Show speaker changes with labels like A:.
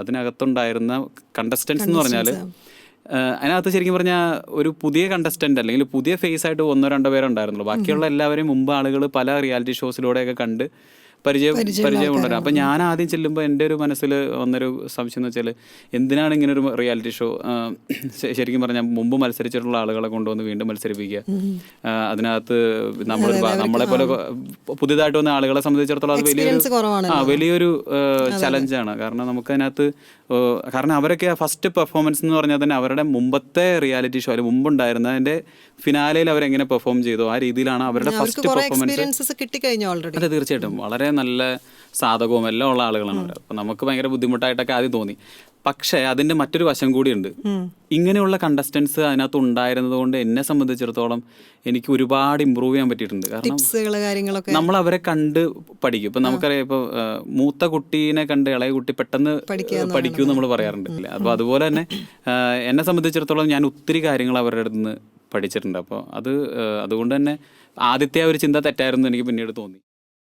A: അതിനകത്തുണ്ടായിരുന്ന contestants എന്ന് പറഞ്ഞാൽ അതിനകത്ത് ശരിക്കും പറഞ്ഞാൽ ഒരു പുതിയ കണ്ടസ്റ്റൻ്റ് അല്ലെങ്കിൽ പുതിയ ഫേസ് ആയിട്ട് 1-2 പേരെ ഉണ്ടായിരുന്നുള്ളൂ. ബാക്കിയുള്ള എല്ലാവരെയും മുമ്പ് ആളുകൾ പല റിയാലിറ്റി ഷോസിലൂടെയൊക്കെ കണ്ട് പരിചയമുണ്ടായിരുന്നു. അപ്പം ഞാൻ ആദ്യം ചെല്ലുമ്പോൾ എൻ്റെ ഒരു മനസ്സിൽ വന്നൊരു സംശയം എന്ന് വെച്ചാൽ എന്തിനാണ് ഇങ്ങനെ ഒരു റിയാലിറ്റി ഷോ ശരിക്കും പറഞ്ഞാൽ മുമ്പ് മത്സരിച്ചിട്ടുള്ള ആളുകളെ കൊണ്ടുവന്ന് വീണ്ടും മത്സരിപ്പിക്കുക. അതിനകത്ത് നമ്മളെ പോലെ പുതിയതായിട്ട് വന്ന ആളുകളെ സംബന്ധിച്ചിടത്തോളം അത് വലിയൊരു ചലഞ്ചാണ്. കാരണം നമുക്കതിനകത്ത് കാരണം അവരൊക്കെ ഫസ്റ്റ് പെർഫോമൻസ് എന്ന് പറഞ്ഞാൽ തന്നെ അവരുടെ മുമ്പത്തെ റിയാലിറ്റി ഷോ അല്ലെങ്കിൽ മുമ്പുണ്ടായിരുന്നതിൻ്റെ ഫിനാലയിൽ അവരെങ്ങനെ പെർഫോം ചെയ്തു ആ രീതിയിലാണ് അവരുടെ ഫസ്റ്റ് പെർഫോമൻസ് കിട്ടിക്കഴിഞ്ഞു ഓൾറെഡി. അതെ, തീർച്ചയായിട്ടും വളരെ നല്ല സാധകവും എല്ലാം ഉള്ള ആളുകളാണ് അവർ. അപ്പം നമുക്ക് ഭയങ്കര ബുദ്ധിമുട്ടായിട്ടൊക്കെ ആദ്യം തോന്നി. പക്ഷേ അതിൻ്റെ മറ്റൊരു വശം കൂടിയുണ്ട്. ഇങ്ങനെയുള്ള കണ്ടസ്റ്റൻസ് അതിനകത്ത് ഉണ്ടായിരുന്നത് കൊണ്ട് എന്നെ സംബന്ധിച്ചിടത്തോളം എനിക്ക് ഒരുപാട് ഇമ്പ്രൂവ് ചെയ്യാൻ പറ്റിയിട്ടുണ്ട്. കാരണം നമ്മൾ അവരെ കണ്ട് പഠിക്കും. ഇപ്പം നമുക്കറിയാം, ഇപ്പോൾ മൂത്ത കുട്ടീനെ കണ്ട് ഇളയ കുട്ടി പെട്ടെന്ന് പഠിക്കും നമ്മൾ പറയാറുണ്ട്. അപ്പോൾ അതുപോലെ തന്നെ എന്നെ സംബന്ധിച്ചിടത്തോളം ഞാൻ ഒത്തിരി കാര്യങ്ങൾ അവരുടെ അടുത്ത് നിന്ന് പഠിച്ചിട്ടുണ്ട്. അപ്പോൾ അതുകൊണ്ട് തന്നെ ആദ്യത്തെ ഒരു ചിന്ത തെറ്റായിരുന്നു എനിക്ക് പിന്നീട് തോന്നി.